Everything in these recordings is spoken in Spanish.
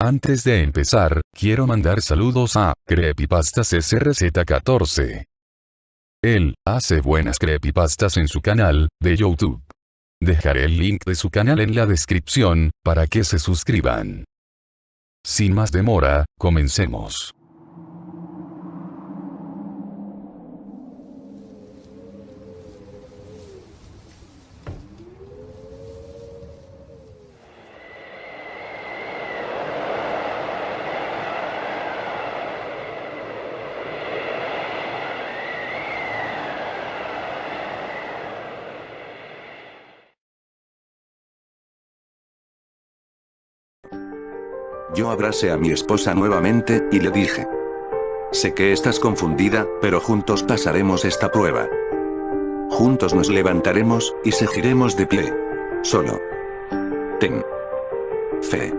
Antes de empezar, quiero mandar saludos a Creepypastas SRZ14. Él hace buenas creepypastas en su canal de YouTube. Dejaré el link de su canal en la descripción, para que se suscriban. Sin más demora, comencemos. Yo abracé a mi esposa nuevamente, y le dije: sé que estás confundida, pero juntos pasaremos esta prueba. Juntos nos levantaremos, y seguiremos de pie. Solo ten fe.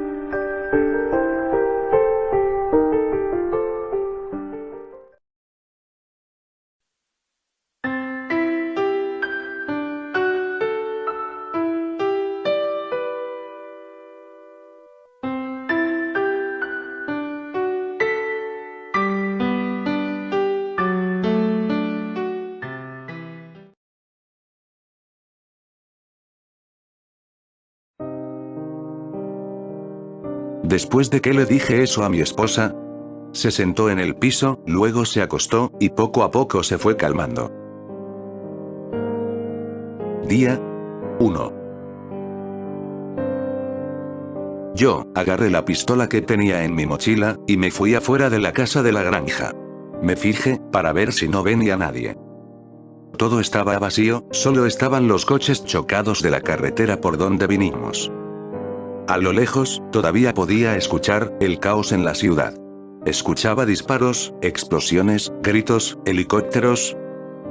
Después de que le dije eso a mi esposa, se sentó en el piso, luego se acostó, y poco a poco se fue calmando. Día 1. Yo agarré la pistola que tenía en mi mochila, y me fui afuera de la casa de la granja. Me fijé, para ver si no venía nadie. Todo estaba vacío, solo estaban los coches chocados de la carretera por donde vinimos. A lo lejos, todavía podía escuchar el caos en la ciudad. Escuchaba disparos, explosiones, gritos, helicópteros.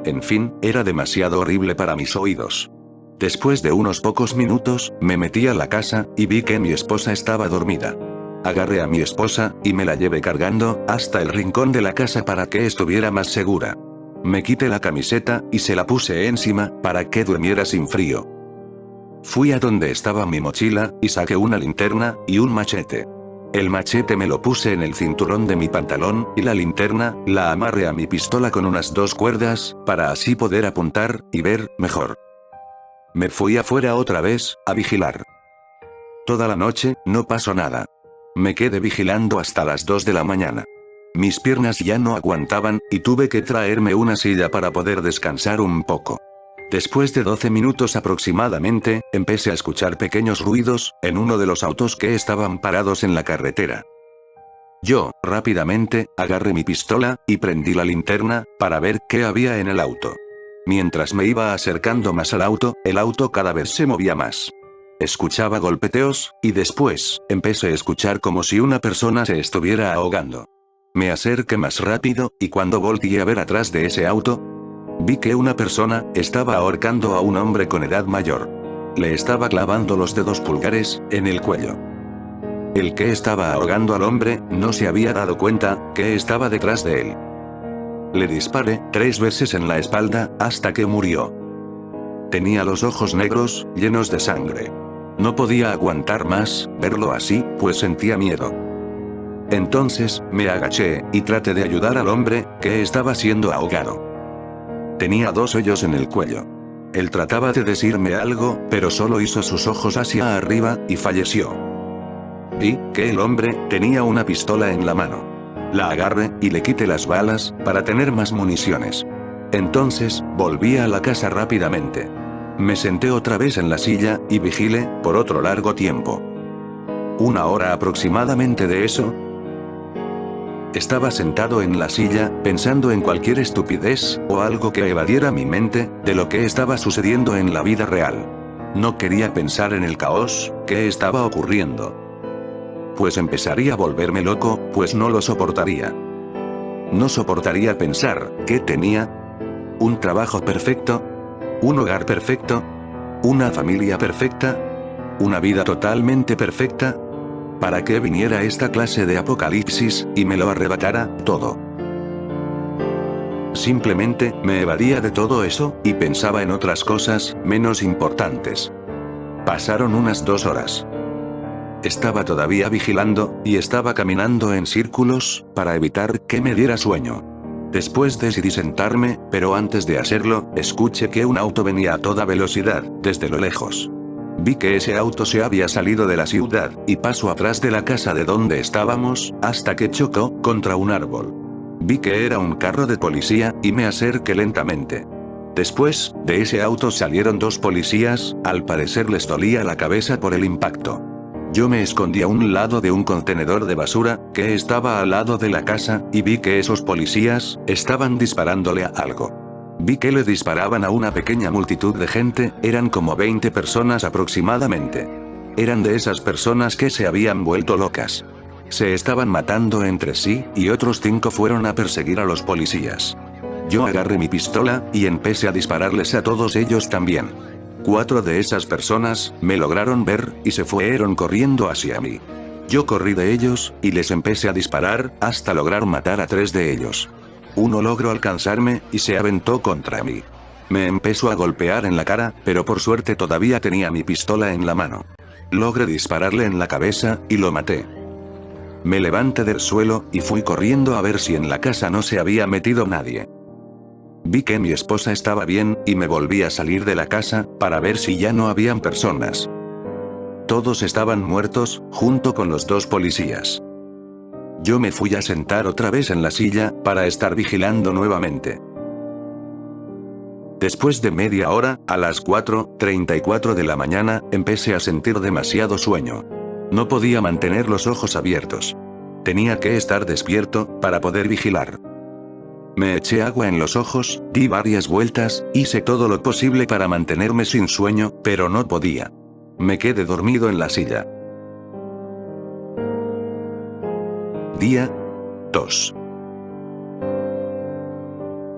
En fin, era demasiado horrible para mis oídos. Después de unos pocos minutos, me metí a la casa, y vi que mi esposa estaba dormida. Agarré a mi esposa, y me la llevé cargando, hasta el rincón de la casa para que estuviera más segura. Me quité la camiseta, y se la puse encima, para que durmiera sin frío. Fui a donde estaba mi mochila, y saqué una linterna, y un machete. El machete me lo puse en el cinturón de mi pantalón, y la linterna, la amarré a mi pistola con unas 2 cuerdas, para así poder apuntar, y ver mejor. Me fui afuera otra vez, a vigilar. Toda la noche, no pasó nada. Me quedé vigilando hasta las 2 de la mañana. Mis piernas ya no aguantaban, y tuve que traerme una silla para poder descansar un poco. Después de 12 minutos aproximadamente, empecé a escuchar pequeños ruidos, en uno de los autos que estaban parados en la carretera. Yo, rápidamente, agarré mi pistola, y prendí la linterna, para ver qué había en el auto. Mientras me iba acercando más al auto, el auto cada vez se movía más. Escuchaba golpeteos, y después, empecé a escuchar como si una persona se estuviera ahogando. Me acerqué más rápido, y cuando volteé a ver atrás de ese auto, vi que una persona estaba ahorcando a un hombre con edad mayor. Le estaba clavando los dedos pulgares en el cuello. El que estaba ahogando al hombre no se había dado cuenta que estaba detrás de él. Le disparé 3 veces en la espalda hasta que murió. Tenía los ojos negros, llenos de sangre. No podía aguantar más verlo así, pues sentía miedo. Entonces, me agaché y traté de ayudar al hombre que estaba siendo ahogado. Tenía 2 hoyos en el cuello. Él trataba de decirme algo, pero solo hizo sus ojos hacia arriba, y falleció. Vi que el hombre tenía una pistola en la mano. La agarré, y le quité las balas, para tener más municiones. Entonces, volví a la casa rápidamente. Me senté otra vez en la silla, y vigilé, por otro largo tiempo. 1 hora aproximadamente de eso. Estaba sentado en la silla, pensando en cualquier estupidez, o algo que evadiera mi mente, de lo que estaba sucediendo en la vida real. No quería pensar en el caos que estaba ocurriendo. Pues empezaría a volverme loco, pues no lo soportaría. No soportaría pensar que tenía un trabajo perfecto, un hogar perfecto, una familia perfecta, una vida totalmente perfecta. Para que viniera esta clase de apocalipsis, y me lo arrebatara todo. Simplemente, me evadía de todo eso, y pensaba en otras cosas, menos importantes. Pasaron unas 2 horas. Estaba todavía vigilando, y estaba caminando en círculos, para evitar que me diera sueño. Después decidí sentarme, pero antes de hacerlo, escuché que un auto venía a toda velocidad, desde lo lejos. Vi que ese auto se había salido de la ciudad, y pasó atrás de la casa de donde estábamos, hasta que chocó contra un árbol. Vi que era un carro de policía, y me acerqué lentamente. Después, de ese auto salieron dos policías, al parecer les dolía la cabeza por el impacto. Yo me escondí a un lado de un contenedor de basura, que estaba al lado de la casa, y vi que esos policías, estaban disparándole a algo. Vi que le disparaban a una pequeña multitud de gente, eran como 20 personas aproximadamente. Eran de esas personas que se habían vuelto locas. Se estaban matando entre sí, y otros 5 fueron a perseguir a los policías. Yo agarré mi pistola, y empecé a dispararles a todos ellos también. 4 de esas personas, me lograron ver, y se fueron corriendo hacia mí. Yo corrí de ellos, y les empecé a disparar, hasta lograr matar a 3 de ellos. Uno logró alcanzarme, y se aventó contra mí. Me empezó a golpear en la cara, pero por suerte todavía tenía mi pistola en la mano. Logré dispararle en la cabeza, y lo maté. Me levanté del suelo, y fui corriendo a ver si en la casa no se había metido nadie. Vi que mi esposa estaba bien, y me volví a salir de la casa, para ver si ya no habían personas. Todos estaban muertos, junto con los 2 policías. Yo me fui a sentar otra vez en la silla, para estar vigilando nuevamente. Después de media hora, a las 4:34 de la mañana, empecé a sentir demasiado sueño. No podía mantener los ojos abiertos. Tenía que estar despierto, para poder vigilar. Me eché agua en los ojos, di varias vueltas, hice todo lo posible para mantenerme sin sueño, pero no podía. Me quedé dormido en la silla. Día 2.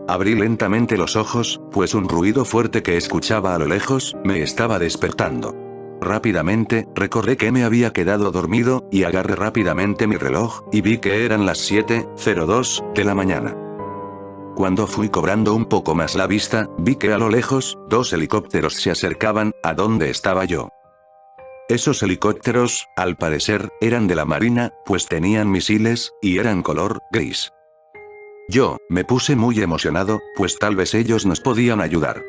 Abrí lentamente los ojos, pues un ruido fuerte que escuchaba a lo lejos, me estaba despertando. Rápidamente, recordé que me había quedado dormido, y agarré rápidamente mi reloj, y vi que eran las 7:02 de la mañana. Cuando fui cobrando un poco más la vista, vi que a lo lejos, 2 helicópteros se acercaban, a donde estaba yo. Esos helicópteros, al parecer, eran de la Marina, pues tenían misiles, y eran color gris. Yo, me puse muy emocionado, pues tal vez ellos nos podían ayudar.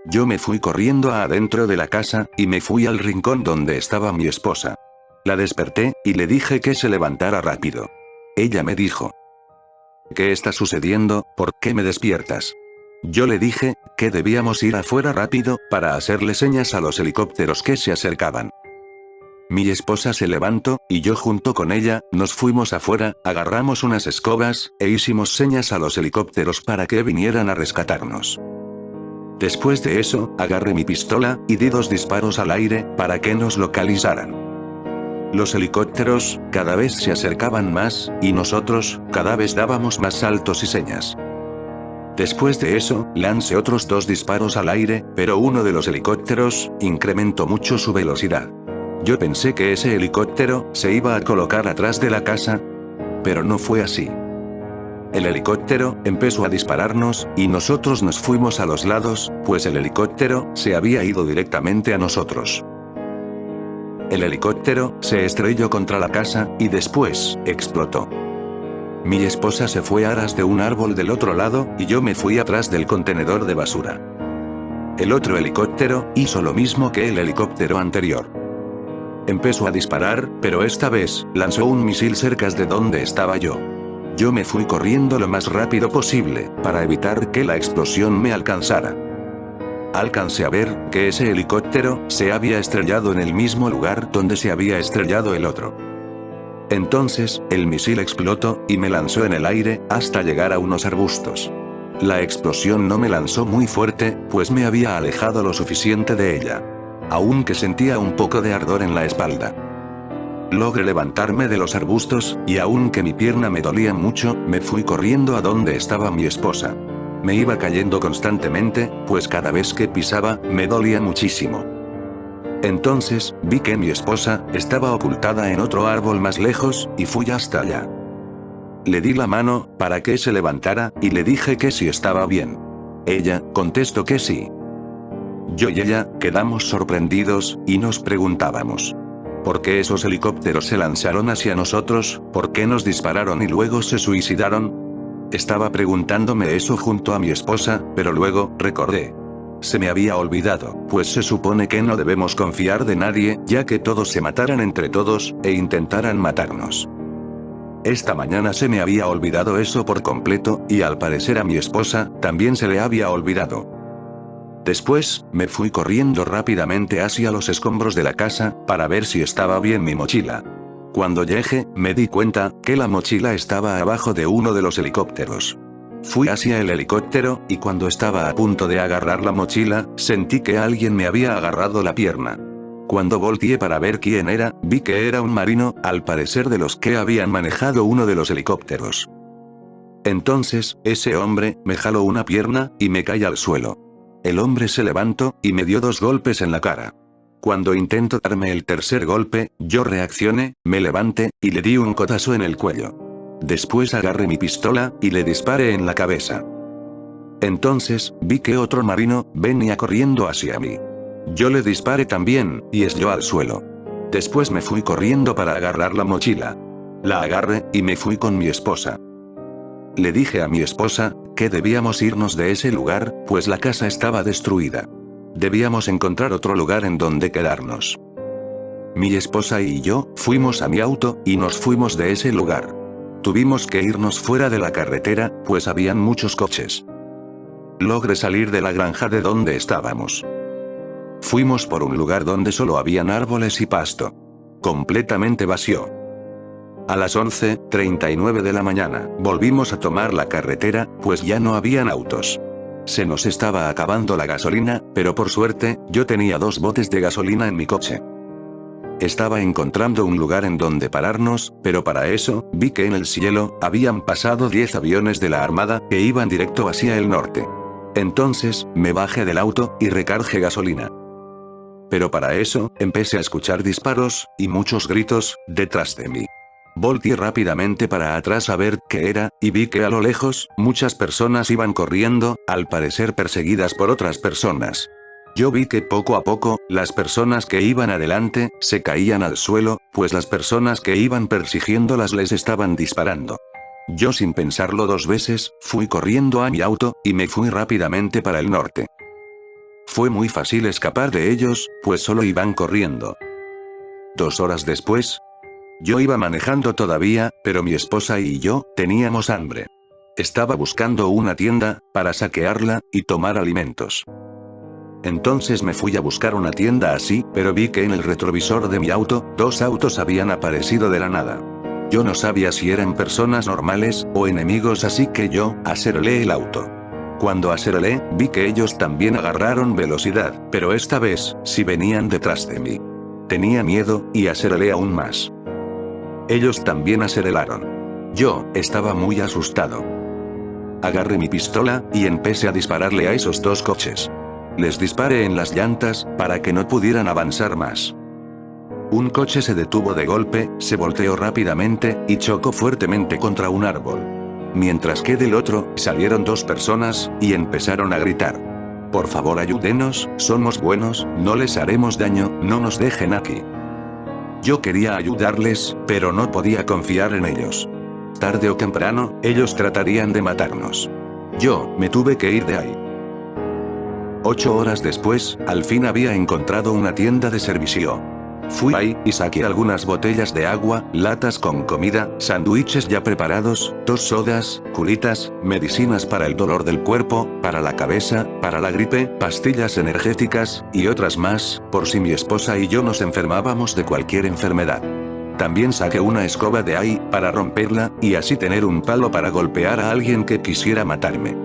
Yo me fui corriendo adentro de la casa, y me fui al rincón donde estaba mi esposa. La desperté, y le dije que se levantara rápido. Ella me dijo: ¿qué está sucediendo? ¿Por qué me despiertas? Yo le dije, que debíamos ir afuera rápido, para hacerle señas a los helicópteros que se acercaban. Mi esposa se levantó, y yo junto con ella, nos fuimos afuera, agarramos unas escobas, e hicimos señas a los helicópteros para que vinieran a rescatarnos. Después de eso, agarré mi pistola, y di 2 disparos al aire, para que nos localizaran. Los helicópteros, cada vez se acercaban más, y nosotros, cada vez dábamos más saltos y señas. Después de eso, lancé otros 2 disparos al aire, pero uno de los helicópteros, incrementó mucho su velocidad. Yo pensé que ese helicóptero, se iba a colocar atrás de la casa, pero no fue así. El helicóptero, empezó a dispararnos, y nosotros nos fuimos a los lados, pues el helicóptero, se había ido directamente a nosotros. El helicóptero, se estrelló contra la casa, y después, explotó. Mi esposa se fue atrás de un árbol del otro lado, y yo me fui atrás del contenedor de basura. El otro helicóptero, hizo lo mismo que el helicóptero anterior. Empezó a disparar, pero esta vez, lanzó un misil cerca de donde estaba yo. Yo me fui corriendo lo más rápido posible, para evitar que la explosión me alcanzara. Alcancé a ver, que ese helicóptero, se había estrellado en el mismo lugar donde se había estrellado el otro. Entonces, el misil explotó, y me lanzó en el aire, hasta llegar a unos arbustos. La explosión no me lanzó muy fuerte, pues me había alejado lo suficiente de ella. Aunque sentía un poco de ardor en la espalda. Logré levantarme de los arbustos, y aunque mi pierna me dolía mucho, me fui corriendo a donde estaba mi esposa. Me iba cayendo constantemente, pues cada vez que pisaba, me dolía muchísimo. Entonces, vi que mi esposa, estaba ocultada en otro árbol más lejos, y fui hasta allá. Le di la mano, para que se levantara, y le dije que si estaba bien. Ella, contestó que sí. Yo y ella, quedamos sorprendidos, y nos preguntábamos: ¿Por qué esos helicópteros se lanzaron hacia nosotros? ¿Por qué nos dispararon y luego se suicidaron? Estaba preguntándome eso junto a mi esposa, pero luego, recordé. Se me había olvidado, pues se supone que no debemos confiar de nadie, ya que todos se mataran entre todos, e intentaran matarnos. Esta mañana se me había olvidado eso por completo, y al parecer a mi esposa, también se le había olvidado. Después, me fui corriendo rápidamente hacia los escombros de la casa, para ver si estaba bien mi mochila. Cuando llegué, me di cuenta, que la mochila estaba abajo de uno de los helicópteros. Fui hacia el helicóptero, y cuando estaba a punto de agarrar la mochila, sentí que alguien me había agarrado la pierna. Cuando volteé para ver quién era, vi que era un marino, al parecer de los que habían manejado uno de los helicópteros. Entonces, ese hombre, me jaló una pierna, y me caí al suelo. El hombre se levantó, y me dio 2 golpes en la cara. Cuando intentó darme el tercer golpe, yo reaccioné, me levanté, y le di un codazo en el cuello. Después agarré mi pistola, y le disparé en la cabeza. Entonces, vi que otro marino, venía corriendo hacia mí. Yo le disparé también, y cayó al suelo. Después me fui corriendo para agarrar la mochila. La agarré, y me fui con mi esposa. Le dije a mi esposa, que debíamos irnos de ese lugar, pues la casa estaba destruida. Debíamos encontrar otro lugar en donde quedarnos. Mi esposa y yo, fuimos a mi auto, y nos fuimos de ese lugar. Tuvimos que irnos fuera de la carretera, pues habían muchos coches. Logré salir de la granja de donde estábamos. Fuimos por un lugar donde solo habían árboles y pasto. Completamente vacío. A las 11:39 de la mañana, volvimos a tomar la carretera, pues ya no habían autos. Se nos estaba acabando la gasolina, pero por suerte, yo tenía 2 botes de gasolina en mi coche. Estaba encontrando un lugar en donde pararnos, pero para eso, vi que en el cielo, habían pasado 10 aviones de la Armada, que iban directo hacia el norte. Entonces, me bajé del auto, y recargué gasolina. Pero para eso, empecé a escuchar disparos, y muchos gritos, detrás de mí. Volteé rápidamente para atrás a ver qué era, y vi que a lo lejos, muchas personas iban corriendo, al parecer perseguidas por otras personas. Yo vi que poco a poco, las personas que iban adelante, se caían al suelo, pues las personas que iban persiguiéndolas les estaban disparando. Yo sin pensarlo 2 veces, fui corriendo a mi auto, y me fui rápidamente para el norte. Fue muy fácil escapar de ellos, pues solo iban corriendo. 2 horas después, yo iba manejando todavía, pero mi esposa y yo, teníamos hambre. Estaba buscando una tienda, para saquearla, y tomar alimentos. Entonces me fui a buscar una tienda así, pero vi que en el retrovisor de mi auto, 2 autos habían aparecido de la nada. Yo no sabía si eran personas normales, o enemigos, así que yo, aceleré el auto. Cuando aceleré, vi que ellos también agarraron velocidad, pero esta vez, sí venían detrás de mí. Tenía miedo, y aceleré aún más. Ellos también aceleraron. Yo, estaba muy asustado. Agarré mi pistola, y empecé a dispararle a esos 2 coches. Les disparé en las llantas, para que no pudieran avanzar más. Un coche se detuvo de golpe, se volteó rápidamente, y chocó fuertemente contra un árbol. Mientras que del otro, salieron 2 personas, y empezaron a gritar. Por favor ayúdenos, somos buenos, no les haremos daño, no nos dejen aquí. Yo quería ayudarles, pero no podía confiar en ellos. Tarde o temprano, ellos tratarían de matarnos. Yo, me tuve que ir de ahí. 8 horas después, al fin había encontrado una tienda de servicio. Fui ahí, y saqué algunas botellas de agua, latas con comida, sándwiches ya preparados, 2 sodas, curitas, medicinas para el dolor del cuerpo, para la cabeza, para la gripe, pastillas energéticas, y otras más, por si mi esposa y yo nos enfermábamos de cualquier enfermedad. También saqué una escoba de ahí, para romperla, y así tener un palo para golpear a alguien que quisiera matarme.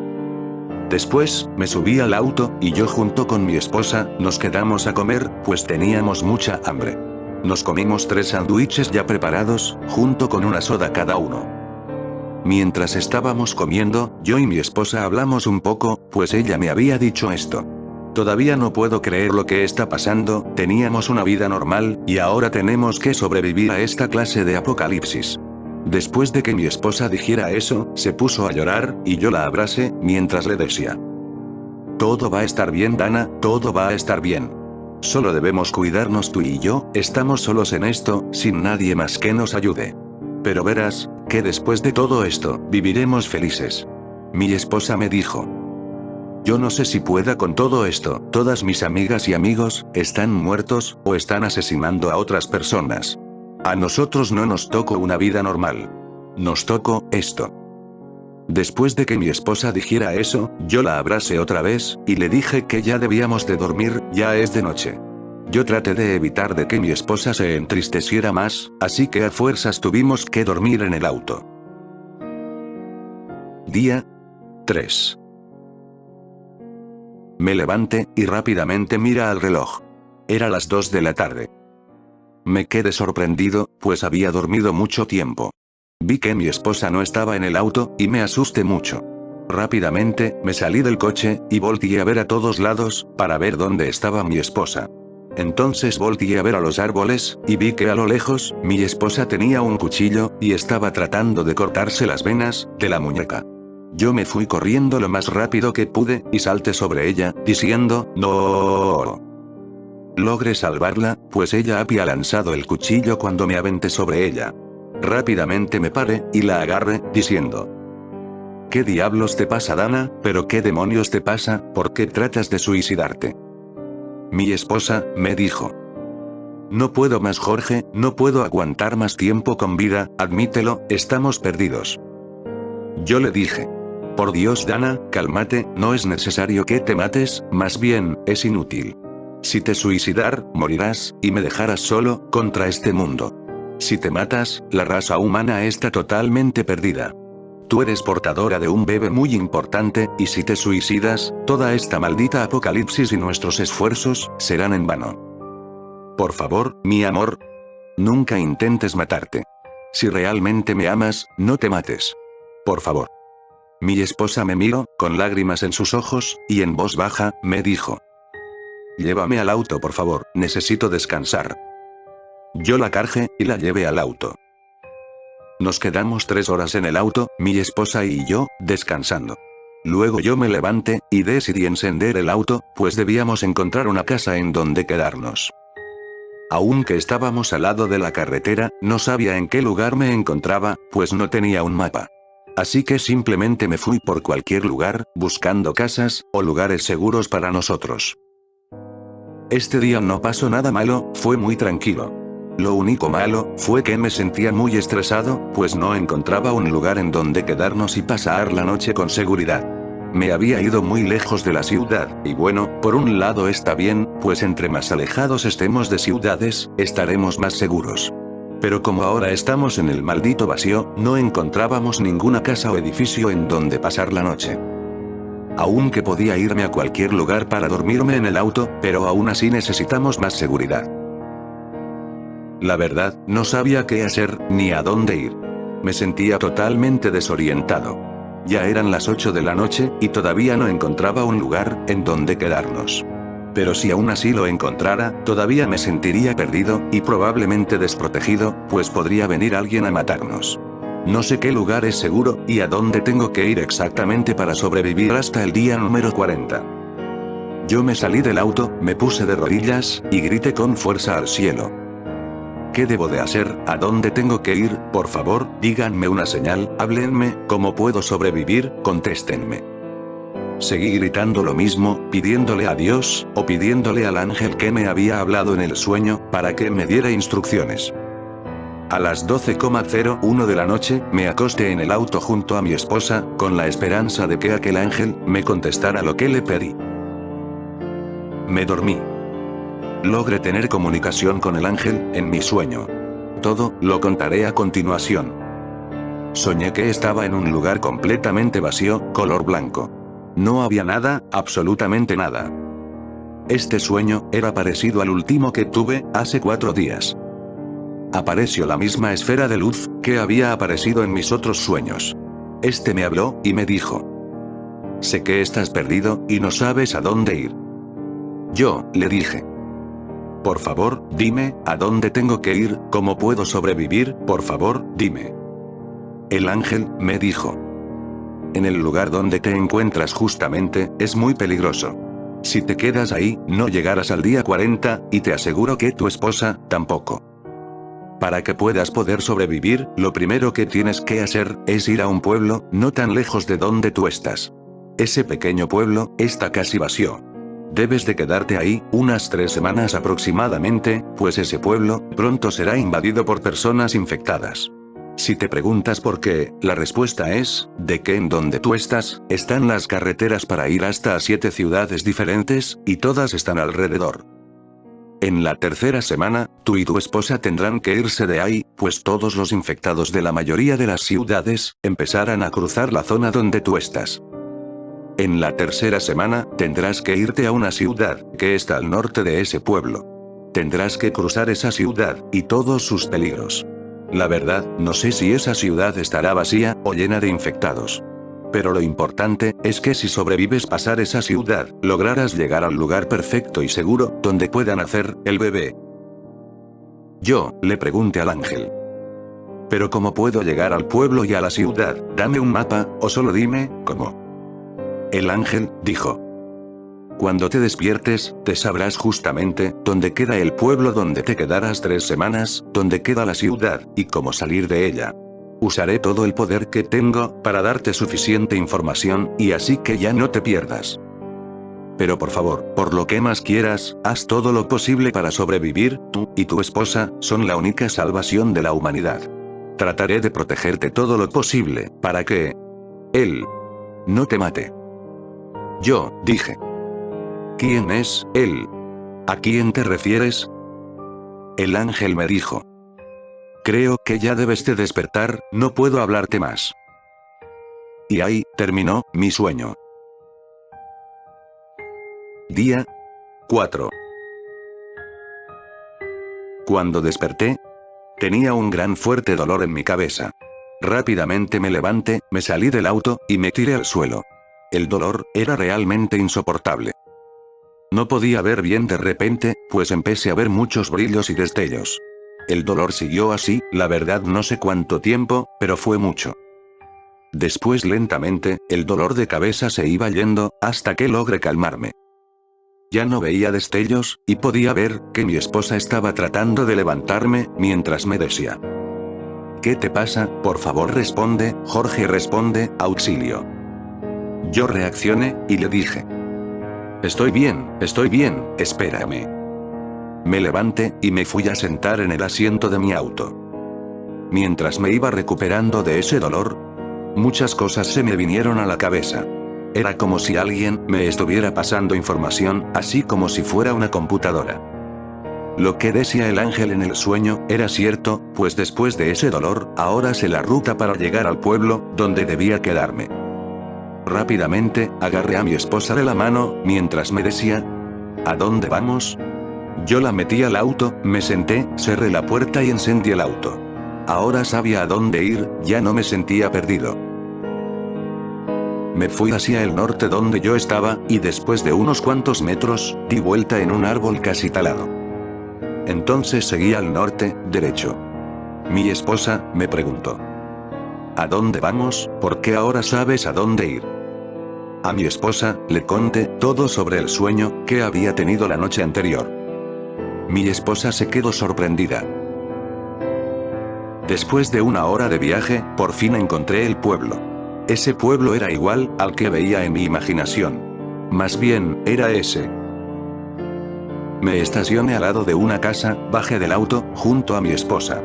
Después, me subí al auto, y yo junto con mi esposa, nos quedamos a comer, pues teníamos mucha hambre. Nos comimos 3 sándwiches ya preparados, junto con una soda cada uno. Mientras estábamos comiendo, yo y mi esposa hablamos un poco, pues ella me había dicho esto. Todavía no puedo creer lo que está pasando, teníamos una vida normal, y ahora tenemos que sobrevivir a esta clase de apocalipsis. Después de que mi esposa dijera eso, se puso a llorar, y yo la abracé, mientras le decía: todo va a estar bien, Dana, todo va a estar bien. Solo debemos cuidarnos tú y yo, estamos solos en esto, sin nadie más que nos ayude. Pero verás, que después de todo esto, viviremos felices. Mi esposa me dijo. Yo no sé si pueda con todo esto, todas mis amigas y amigos, están muertos, o están asesinando a otras personas. A nosotros no nos tocó una vida normal. Nos tocó esto. Después de que mi esposa dijera eso, yo la abracé otra vez, y le dije que ya debíamos de dormir, ya es de noche. Yo traté de evitar de que mi esposa se entristeciera más, así que a fuerzas tuvimos que dormir en el auto. Día 3. Me levanté, y rápidamente mira al reloj. Era las 2 de la tarde. Me quedé sorprendido, pues había dormido mucho tiempo. Vi que mi esposa no estaba en el auto, y me asusté mucho. Rápidamente, me salí del coche, y volteé a ver a todos lados, para ver dónde estaba mi esposa. Entonces volteé a ver a los árboles, y vi que a lo lejos, mi esposa tenía un cuchillo, y estaba tratando de cortarse las venas, de la muñeca. Yo me fui corriendo lo más rápido que pude, y salté sobre ella, diciendo, ¡no! Logré salvarla, pues ella había lanzado el cuchillo cuando me aventé sobre ella. Rápidamente me paré, y la agarré, diciendo, ¿qué diablos te pasa, Dana? ¿Pero qué demonios te pasa? ¿Por qué tratas de suicidarte? Mi esposa, me dijo. No puedo más, Jorge, no puedo aguantar más tiempo con vida, admítelo, estamos perdidos. Yo le dije. Por Dios, Dana, cálmate, no es necesario que te mates, más bien, es inútil. Si te suicidar, morirás, y me dejarás solo, contra este mundo. Si te matas, la raza humana está totalmente perdida. Tú eres portadora de un bebé muy importante, y si te suicidas, toda esta maldita apocalipsis y nuestros esfuerzos, serán en vano. Por favor, mi amor, nunca intentes matarte. Si realmente me amas, no te mates. Por favor. Mi esposa me miró, con lágrimas en sus ojos, y en voz baja, me dijo. Llévame al auto, por favor, necesito descansar. Yo la cargué, y la llevé al auto. Nos quedamos 3 horas en el auto, mi esposa y yo, descansando. Luego yo me levanté, y decidí encender el auto, pues debíamos encontrar una casa en donde quedarnos. Aunque estábamos al lado de la carretera, no sabía en qué lugar me encontraba, pues no tenía un mapa. Así que simplemente me fui por cualquier lugar, buscando casas, o lugares seguros para nosotros. Este día no pasó nada malo, fue muy tranquilo. Lo único malo, fue que me sentía muy estresado, pues no encontraba un lugar en donde quedarnos y pasar la noche con seguridad. Me había ido muy lejos de la ciudad, y bueno, por un lado está bien, pues entre más alejados estemos de ciudades, estaremos más seguros. Pero como ahora estamos en el maldito vacío, no encontrábamos ninguna casa o edificio en donde pasar la noche. Aunque podía irme a cualquier lugar para dormirme en el auto, pero aún así necesitamos más seguridad. La verdad, no sabía qué hacer, ni a dónde ir. Me sentía totalmente desorientado. Ya eran las 8 de la noche, y todavía no encontraba un lugar en donde quedarnos. Pero si aún así lo encontrara, todavía me sentiría perdido, y probablemente desprotegido, pues podría venir alguien a matarnos. No sé qué lugar es seguro, y a dónde tengo que ir exactamente para sobrevivir hasta el día número 40. Yo me salí del auto, me puse de rodillas, y grité con fuerza al cielo. ¿Qué debo de hacer? ¿A dónde tengo que ir? Por favor, díganme una señal, háblenme, ¿cómo puedo sobrevivir? Contéstenme. Seguí gritando lo mismo, pidiéndole a Dios, o pidiéndole al ángel que me había hablado en el sueño, para que me diera instrucciones. A las 12:01 de la noche, me acosté en el auto junto a mi esposa, con la esperanza de que aquel ángel me contestara lo que le pedí. Me dormí. Logré tener comunicación con el ángel, en mi sueño. Todo, lo contaré a continuación. Soñé que estaba en un lugar completamente vacío, color blanco. No había nada, absolutamente nada. Este sueño, era parecido al último que tuve, hace 4 días. Apareció la misma esfera de luz, que había aparecido en mis otros sueños. Este me habló, y me dijo. Sé que estás perdido, y no sabes a dónde ir. Yo, le dije. Por favor, dime, ¿a dónde tengo que ir? ¿Cómo puedo sobrevivir? Por favor, dime. El ángel, me dijo. En el lugar donde te encuentras justamente, es muy peligroso. Si te quedas ahí, no llegarás al día 40, y te aseguro que tu esposa, tampoco. Para que puedas poder sobrevivir, lo primero que tienes que hacer, es ir a un pueblo, no tan lejos de donde tú estás. Ese pequeño pueblo, está casi vacío. Debes de quedarte ahí, unas 3 semanas aproximadamente, pues ese pueblo, pronto será invadido por personas infectadas. Si te preguntas por qué, la respuesta es, de que en donde tú estás, están las carreteras para ir hasta 7 ciudades diferentes, y todas están alrededor. En la tercera semana, tú y tu esposa tendrán que irse de ahí, pues todos los infectados de la mayoría de las ciudades, empezarán a cruzar la zona donde tú estás. En la tercera semana, tendrás que irte a una ciudad, que está al norte de ese pueblo. Tendrás que cruzar esa ciudad, y todos sus peligros. La verdad, no sé si esa ciudad estará vacía, o llena de infectados. Pero lo importante, es que si sobrevives pasar esa ciudad, lograrás llegar al lugar perfecto y seguro, donde pueda nacer, el bebé. Yo, le pregunté al ángel. ¿Pero cómo puedo llegar al pueblo y a la ciudad? Dame un mapa, o solo dime, ¿cómo? El ángel, dijo. Cuando te despiertes, te sabrás justamente, dónde queda el pueblo donde te quedarás 3 semanas, dónde queda la ciudad, y cómo salir de ella. Usaré todo el poder que tengo, para darte suficiente información, y así que ya no te pierdas. Pero por favor, por lo que más quieras, haz todo lo posible para sobrevivir, tú y tu esposa, son la única salvación de la humanidad. Trataré de protegerte todo lo posible, para que él no te mate. Yo, dije. ¿Quién es él? ¿A quién te refieres? El ángel me dijo. Creo que ya debes de despertar, no puedo hablarte más. Y ahí, terminó, mi sueño. Día 4. Cuando desperté, tenía un gran fuerte dolor en mi cabeza. Rápidamente me levanté, me salí del auto, y me tiré al suelo. El dolor, era realmente insoportable. No podía ver bien de repente, pues empecé a ver muchos brillos y destellos. El dolor siguió así, la verdad no sé cuánto tiempo, pero fue mucho. Después lentamente, el dolor de cabeza se iba yendo, hasta que logré calmarme. Ya no veía destellos, y podía ver, que mi esposa estaba tratando de levantarme, mientras me decía. ¿Qué te pasa? Por favor responde, Jorge responde, auxilio. Yo reaccioné, y le dije. Estoy bien, espérame. Me levanté, y me fui a sentar en el asiento de mi auto. Mientras me iba recuperando de ese dolor, muchas cosas se me vinieron a la cabeza. Era como si alguien me estuviera pasando información, así como si fuera una computadora. Lo que decía el ángel en el sueño, era cierto, pues después de ese dolor, ahora sé la ruta para llegar al pueblo, donde debía quedarme. Rápidamente, agarré a mi esposa de la mano, mientras me decía, ¿a dónde vamos? Yo la metí al auto, me senté, cerré la puerta y encendí el auto. Ahora sabía a dónde ir, ya no me sentía perdido. Me fui hacia el norte donde yo estaba, y después de unos cuantos metros, di vuelta en un árbol casi talado. Entonces seguí al norte, derecho. Mi esposa, me preguntó. ¿A dónde vamos? ¿Por qué ahora sabes a dónde ir? A mi esposa, le conté todo sobre el sueño, que había tenido la noche anterior. Mi esposa se quedó sorprendida. Después de 1 hora de viaje, por fin encontré el pueblo. Ese pueblo era igual, al que veía en mi imaginación. Más bien, era ese. Me estacioné al lado de una casa, bajé del auto, junto a mi esposa.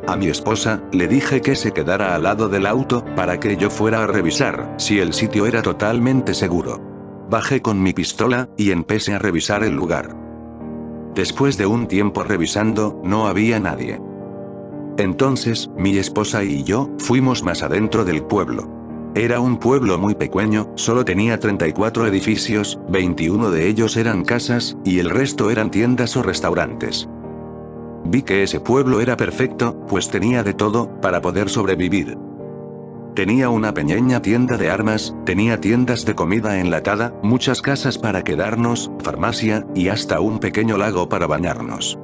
A mi esposa, le dije que se quedara al lado del auto, para que yo fuera a revisar, si el sitio era totalmente seguro. Bajé con mi pistola, y empecé a revisar el lugar. Después de un tiempo revisando, no había nadie. Entonces, mi esposa y yo, fuimos más adentro del pueblo. Era un pueblo muy pequeño, solo tenía 34 edificios, 21 de ellos eran casas, y el resto eran tiendas o restaurantes. Vi que ese pueblo era perfecto, pues tenía de todo, para poder sobrevivir. Tenía una pequeña tienda de armas, tenía tiendas de comida enlatada, muchas casas para quedarnos, farmacia, y hasta un pequeño lago para bañarnos.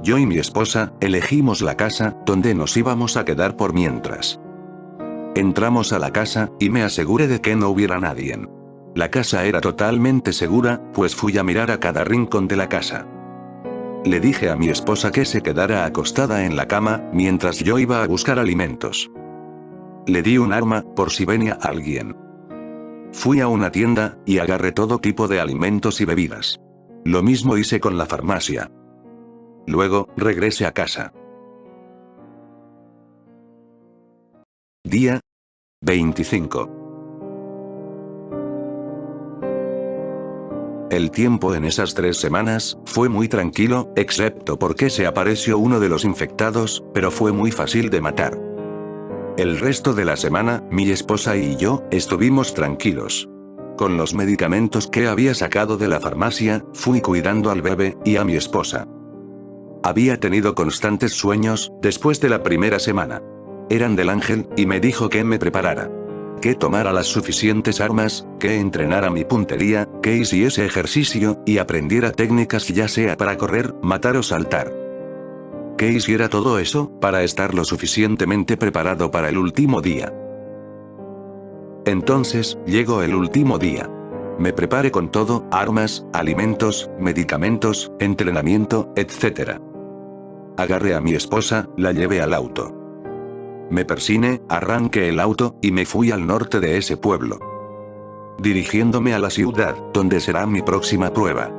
Yo y mi esposa, elegimos la casa, donde nos íbamos a quedar por mientras. Entramos a la casa, y me aseguré de que no hubiera nadie. La casa era totalmente segura, pues fui a mirar a cada rincón de la casa. Le dije a mi esposa que se quedara acostada en la cama, mientras yo iba a buscar alimentos. Le di un arma, por si venía alguien. Fui a una tienda, y agarré todo tipo de alimentos y bebidas. Lo mismo hice con la farmacia. Luego, regresé a casa. Día 25. El tiempo en esas 3 semanas fue muy tranquilo, excepto porque se apareció uno de los infectados, pero fue muy fácil de matar. El resto de la semana, mi esposa y yo estuvimos tranquilos. Con los medicamentos que había sacado de la farmacia, fui cuidando al bebé y a mi esposa. Había tenido constantes sueños después de la primera semana. Eran del ángel, y me dijo que me preparara. Que tomara las suficientes armas, que entrenara mi puntería, que hiciese ejercicio, y aprendiera técnicas ya sea para correr, matar o saltar. Que hiciera todo eso, para estar lo suficientemente preparado para el último día. Entonces, llegó el último día. Me preparé con todo, armas, alimentos, medicamentos, entrenamiento, etc. Agarré a mi esposa, la llevé al auto. Me persiné, arranqué el auto, y me fui al norte de ese pueblo. Dirigiéndome a la ciudad, donde será mi próxima prueba.